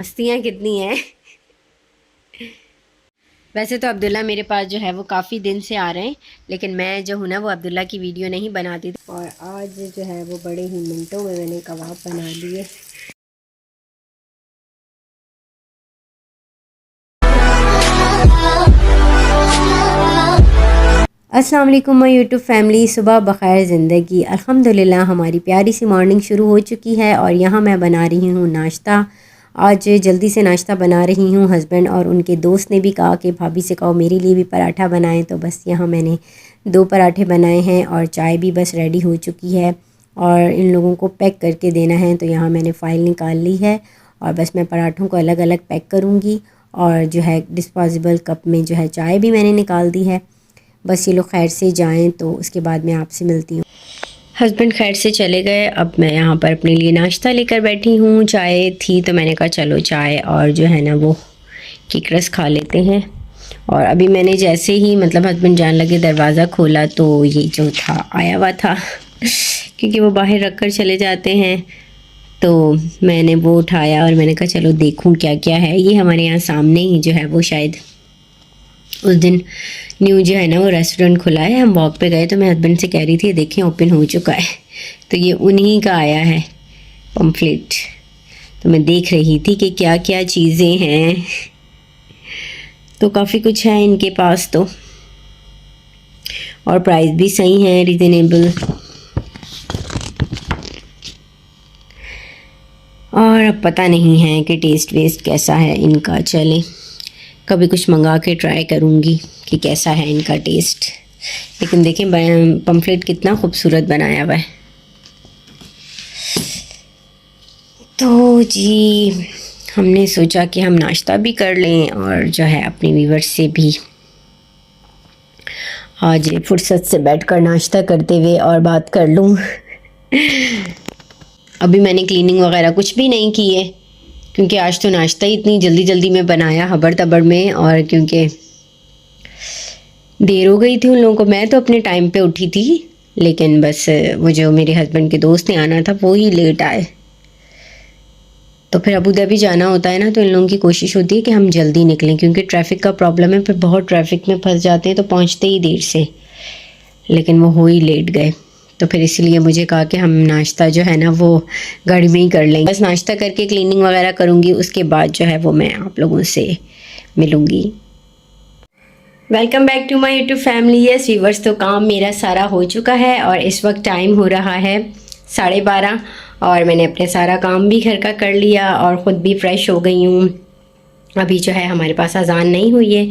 मस्तियाँ कितनी हैं। वैसे तो अब्दुल्ला मेरे पास जो है वो काफ़ी दिन से आ रहे हैं, लेकिन मैं जो हूँ ना वो अब्दुल्ला की वीडियो नहीं बनाती थी। और आज जो है वो बड़े ही मिनटों में मैंने कबाब बना लिए। अस्सलाम वालेकुम माय यूट्यूब फैमिली, सुबह बख़ैर ज़िंदगी। अल्हम्दुलिल्लाह हमारी प्यारी सी मॉर्निंग शुरू हो चुकी है और यहाँ मैं बना रही हूँ नाश्ता। आज जल्दी से नाश्ता बना रही हूँ। हस्बैंड और उनके दोस्त ने भी कहा कि भाभी से कहो मेरे लिए भी पराठा बनाएं, तो बस यहाँ मैंने 2 पराठे बनाए हैं और चाय भी बस रेडी हो चुकी है और इन लोगों को पैक करके देना है। तो यहाँ मैंने फ़ाइल निकाल ली है और बस मैं पराठों को अलग अलग पैक करूँगी और जो है डिस्पोजेबल कप में जो है चाय भी मैंने निकाल दी है। बस ये लोग खैर से जाएं तो उसके बाद मैं आपसे मिलती हूँ। हस्बैंड खैर से चले गए, अब मैं यहाँ पर अपने लिए नाश्ता लेकर बैठी हूँ। चाय थी तो मैंने कहा चलो चाय और जो है ना वो केक रस खा लेते हैं। और अभी मैंने जैसे ही मतलब हस्बैंड जाने लगे दरवाज़ा खोला तो ये जो था आया हुआ था क्योंकि वो बाहर रख कर चले जाते हैं, तो मैंने वो उठाया और मैंने कहा चलो देखूँ क्या क्या है। ये हमारे यहाँ सामने ही जो है वो शायद उस दिन न्यू जो है ना वो रेस्टोरेंट खुला है। हम वॉक पे गए तो मैं हस्बैंड से कह रही थी देखें ओपन हो चुका है, तो ये उन्हीं का आया है पम्फलेट। तो मैं देख रही थी कि क्या क्या चीज़ें हैं, तो काफ़ी कुछ है इनके पास तो, और प्राइस भी सही है, रिजनेबल। और अब पता नहीं है कि टेस्ट वेस्ट कैसा है इनका। चले कभी कुछ मंगा के ट्राई करूँगी कि कैसा है इनका टेस्ट। लेकिन देखें पम्फलेट कितना खूबसूरत बनाया हुआ है। तो जी हमने सोचा कि हम नाश्ता भी कर लें और जो है अपने व्यूअर्स से भी आज फुर्सत से बैठकर नाश्ता करते हुए और बात कर लूँ। अभी मैंने क्लीनिंग वगैरह कुछ भी नहीं की है क्योंकि आज तो नाश्ता ही इतनी जल्दी जल्दी में बनाया हबड़ तबड़ में, और क्योंकि देर हो गई थी उन लोगों को। मैं तो अपने टाइम पे उठी थी, लेकिन बस वो जो मेरे हस्बैंड के दोस्त ने आना था वो ही लेट आए। तो फिर अबू धाबी जाना होता है ना, तो इन लोगों की कोशिश होती है कि हम जल्दी निकलें क्योंकि ट्रैफिक का प्रॉब्लम है। फिर बहुत ट्रैफिक में फंस जाते हैं तो पहुँचते ही देर से, लेकिन वो हो ही लेट गए। तो फिर इसीलिए मुझे कहा कि हम नाश्ता जो है ना वो गाड़ी में ही कर लेंगे। बस नाश्ता करके क्लीनिंग वगैरह करूँगी, उसके बाद जो है वो मैं आप लोगों से मिलूँगी। Welcome back to my YouTube family. Yes viewers, तो काम मेरा सारा हो चुका है और इस वक्त टाइम हो रहा है 12:30 और मैंने अपने सारा काम भी घर का कर लिया और ख़ुद भी फ्रेश हो गई हूँ। अभी जो है हमारे पास अजान नहीं हुई है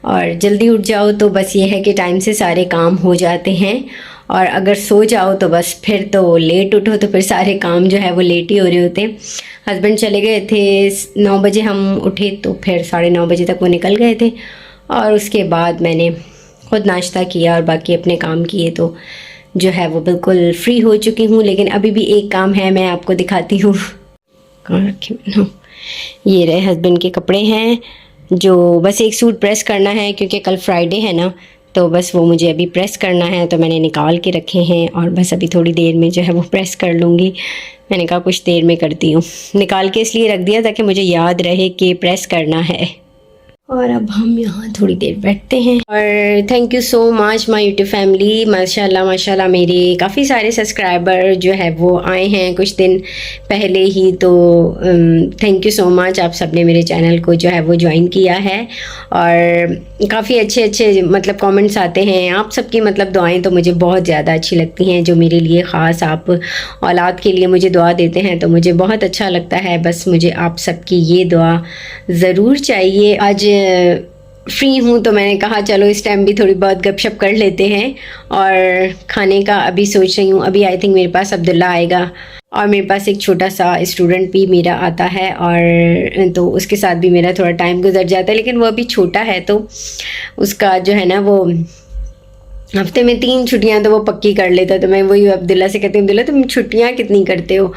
और जल्दी उठ जाओ तो बस ये है कि टाइम से सारे काम हो जाते हैं, और अगर सो जाओ तो बस फिर तो लेट उठो तो फिर सारे काम जो है वो लेट ही हो रहे होते हैं। हस्बैंड चले गए थे 9 बजे, हम उठे तो फिर 9:30 बजे तक वो निकल गए थे और उसके बाद मैंने ख़ुद नाश्ता किया और बाकी अपने काम किए, तो जो है वो बिल्कुल फ्री हो चुकी हूँ। लेकिन अभी भी एक काम है, मैं आपको दिखाती हूँ। कहाँ रखे मैंने? ये रहे हस्बैंड के कपड़े हैं, जो बस एक सूट प्रेस करना है क्योंकि कल फ्राइडे है ना, तो बस वो मुझे अभी प्रेस करना है। तो मैंने निकाल के रखे हैं और बस अभी थोड़ी देर में जो है वो प्रेस कर लूँगी। मैंने कहा कुछ देर में करती हूँ, निकाल के इसलिए रख दिया ताकि मुझे याद रहे कि प्रेस करना है। और अब हम यहाँ थोड़ी देर बैठते हैं। और thank you so much my YouTube family. माशाल्लाह माशाल्लाह मेरे काफ़ी सारे सब्सक्राइबर जो है वो आए हैं कुछ दिन पहले ही, तो थैंक यू सो मच। आप सबने मेरे चैनल को जो है वो ज्वाइन किया है और काफ़ी अच्छे अच्छे मतलब कमेंट्स आते हैं। आप सबकी मतलब दुआएं तो मुझे बहुत ज़्यादा अच्छी लगती हैं, जो मेरे लिए ख़ास आप औलाद के लिए मुझे दुआ देते हैं तो मुझे बहुत अच्छा लगता है। बस मुझे आप सबकी ये दुआ ज़रूर चाहिए। आज फ्री हूँ तो मैंने कहा चलो इस टाइम भी थोड़ी बहुत गपशप कर लेते हैं, और खाने का अभी सोच रही हूँ। अभी आई थिंक मेरे पास अब्दुल्ला आएगा और मेरे पास एक छोटा सा स्टूडेंट भी मेरा आता है, और तो उसके साथ भी मेरा थोड़ा टाइम गुजर जाता है। लेकिन वो अभी छोटा है तो उसका जो है ना वो हफ्ते में 3 छुट्टियाँ तो वो पक्की कर लेता। तो मैं वही अब्दुल्ला से कहती हूँ अब्दुल्ला तुम छुट्टियाँ कितनी करते हो?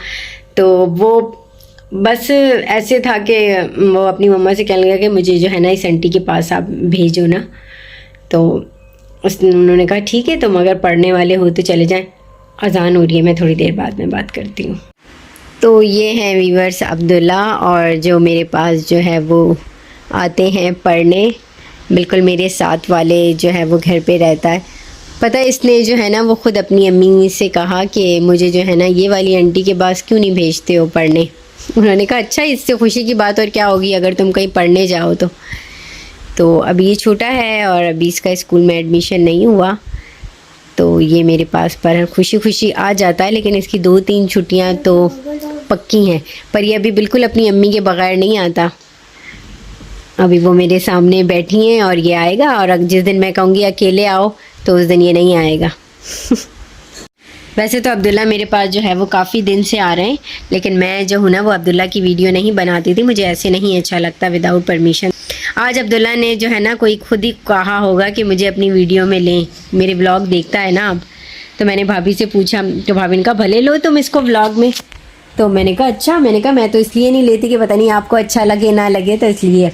तो वो बस ऐसे था कि वो अपनी मम्मा से कहने लगा कि मुझे जो है ना इस आंटी के पास आप भेजो ना। तो उन्होंने कहा ठीक है, तुम अगर पढ़ने वाले हो तो चले जाएं। अजान हो रही है, मैं थोड़ी देर बाद में बात करती हूँ। तो ये हैं वीवर्स अब्दुल्ला, और जो मेरे पास जो है वो आते हैं पढ़ने, बिल्कुल मेरे साथ वाले जो है वो घर पे रहता है। पता है इसने जो है ना वो ख़ुद अपनी अम्मी से कहा कि मुझे जो है ना ये वाली आंटी के पास क्यों नहीं भेजते हो पढ़ने। उन्होंने कहा अच्छा, इससे खुशी की बात और क्या होगी अगर तुम कहीं पढ़ने जाओ तो अभी ये छोटा है और अभी इसका स्कूल में एडमिशन नहीं हुआ, तो ये मेरे पास पर खुशी खुशी आ जाता है। लेकिन इसकी 2-3 छुट्टियां तो पक्की हैं, पर ये अभी बिल्कुल अपनी अम्मी के बगैर नहीं आता। अभी वो मेरे सामने बैठी हैं और ये आएगा, और जिस दिन मैं कहूँगी अकेले आओ तो उस दिन ये नहीं आएगा। वैसे तो अब्दुल्ला मेरे पास जो है वो काफ़ी दिन से आ रहे हैं, लेकिन मैं जो हूँ ना वो अब्दुल्ला की वीडियो नहीं बनाती थी, मुझे ऐसे नहीं अच्छा लगता विदाउट परमिशन। आज अब्दुल्ला ने जो है ना कोई खुद ही कहा होगा कि मुझे अपनी वीडियो में लें, मेरे व्लॉग देखता है ना अब। तो मैंने भाभी से पूछा, तो भाभी ने कहा भले लो तुम इसको व्लॉग में। तो मैंने कहा अच्छा, मैंने कहा मैं तो इसलिए नहीं लेती कि पता नहीं आपको अच्छा लगे ना लगे, तो इसलिए,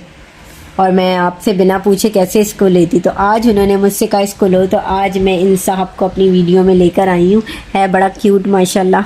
और मैं आपसे बिना पूछे कैसे इसको लेती। तो आज उन्होंने मुझसे कहा इसको लो, तो आज मैं इन साहब को अपनी वीडियो में लेकर आई हूँ। है बड़ा क्यूट माशाल्लाह।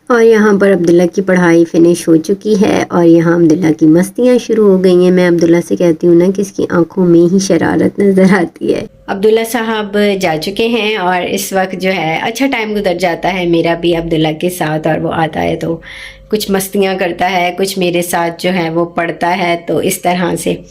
और यहाँ पर अब्दुल्ला की पढ़ाई फ़िनिश हो चुकी है और यहाँ अब्दुल्ला की मस्तियाँ शुरू हो गई हैं। मैं अब्दुल्ला से कहती हूँ ना कि इसकी आंखों में ही शरारत नज़र आती है। अब्दुल्ला साहब जा चुके हैं और इस वक्त जो है अच्छा टाइम गुजर जाता है मेरा भी अब्दुल्ला के साथ। और वो आता है तो कुछ मस्तियाँ करता है, कुछ मेरे साथ जो है वो पढ़ता है। तो इस तरह से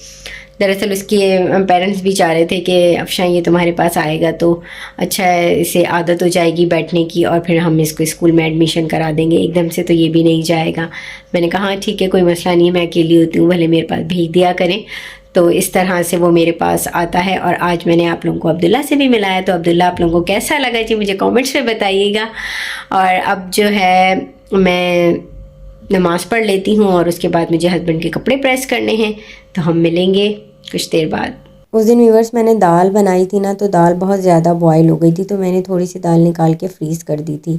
दरअसल उसके पेरेंट्स भी चाह रहे थे कि अफशा ये तुम्हारे पास आएगा तो अच्छा है, इसे आदत हो जाएगी बैठने की और फिर हम इसको स्कूल में एडमिशन करा देंगे। एकदम से तो ये भी नहीं जाएगा। मैंने कहा हाँ ठीक है, कोई मसला नहीं है, मैं अकेली होती हूँ, भले मेरे पास भेज दिया करें। तो इस तरह से वो मेरे पास आता है। और आज मैंने आप लोगों को अब्दुल्ला से भी मिलाया, तो अब्दुल्ला आप लोगों को कैसा लगा जी मुझे कमेंट्स में बताइएगा। और अब जो है मैं नमाज़ पढ़ लेती हूँ और उसके बाद मुझे हस्बैंड के कपड़े प्रेस करने हैं, तो हम मिलेंगे कुछ देर बाद। उस दिन व्यूअर्स मैंने दाल बनाई थी ना, तो दाल बहुत ज़्यादा बॉयल हो गई थी, तो मैंने थोड़ी सी दाल निकाल के फ्रीज़ कर दी थी।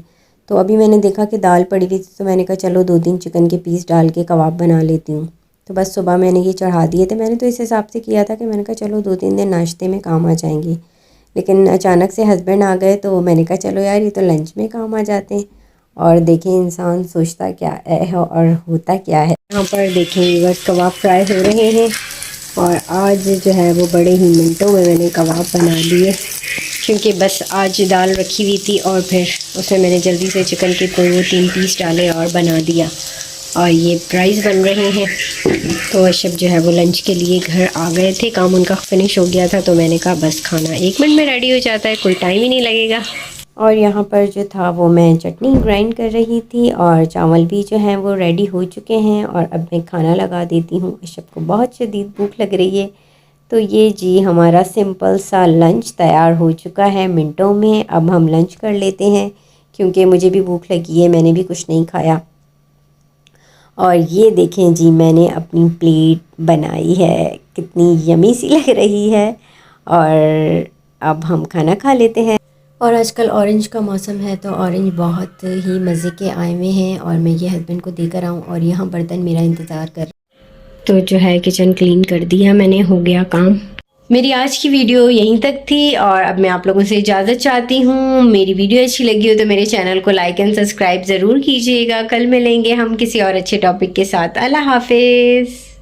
तो अभी मैंने देखा कि दाल पड़ी हुई थी, तो मैंने कहा चलो 2-3 चिकन के पीस डाल के कबाब बना लेती हूँ। तो बस सुबह मैंने ये चढ़ा दिए थे। मैंने तो इस हिसाब से किया था कि मैंने कहा चलो 2-3 दिन नाश्ते में काम आ जाएंगे, लेकिन अचानक से हस्बैंड आ गए तो मैंने कहा चलो यार ये तो लंच में काम आ जाते हैं। और देखें इंसान सोचता क्या है और होता क्या है। यहाँ पर देखें बस कबाब फ्राई हो रहे हैं और आज जो है वो बड़े ही मिनटों में मैंने कबाब बना लिए, क्योंकि बस आज दाल रखी हुई थी और फिर उसमें मैंने जल्दी से चिकन के 2-3 पीस डाले और बना दिया। और ये फ्राइज़ बन रहे हैं। तो अशब जो है वो लंच के लिए घर आ गए थे, काम उनका फिनिश हो गया था, तो मैंने कहा बस खाना 1 मिनट में रेडी हो जाता है, कोई टाइम ही नहीं लगेगा। और यहाँ पर जो था वो मैं चटनी ग्राइंड कर रही थी और चावल भी जो हैं वो रेडी हो चुके हैं। और अब मैं खाना लगा देती हूँ। अशब को बहुत शदीद भूख लग रही है। तो ये जी हमारा सिंपल सा लंच तैयार हो चुका है मिनटों में। अब हम लंच कर लेते हैं, क्योंकि मुझे भी भूख लगी है, मैंने भी कुछ नहीं खाया। और ये देखें जी मैंने अपनी प्लेट बनाई है, कितनी यमी सी लग रही है। और अब हम खाना खा लेते हैं। और आजकल ऑरेंज का मौसम है, तो ऑरेंज बहुत ही मज़े के आए हुए हैं और मैं ये हस्बैंड को देकर आऊँ। और यहाँ बर्तन मेरा इंतज़ार कर, तो जो है किचन क्लीन कर दिया मैंने, हो गया काम। मेरी आज की वीडियो यहीं तक थी और अब मैं आप लोगों से इजाज़त चाहती हूँ। मेरी वीडियो अच्छी लगी हो तो मेरे चैनल को लाइक एंड सब्सक्राइब ज़रूर कीजिएगा। कल मिलेंगे हम किसी और अच्छे टॉपिक के साथ। अल्लाह हाफिज़।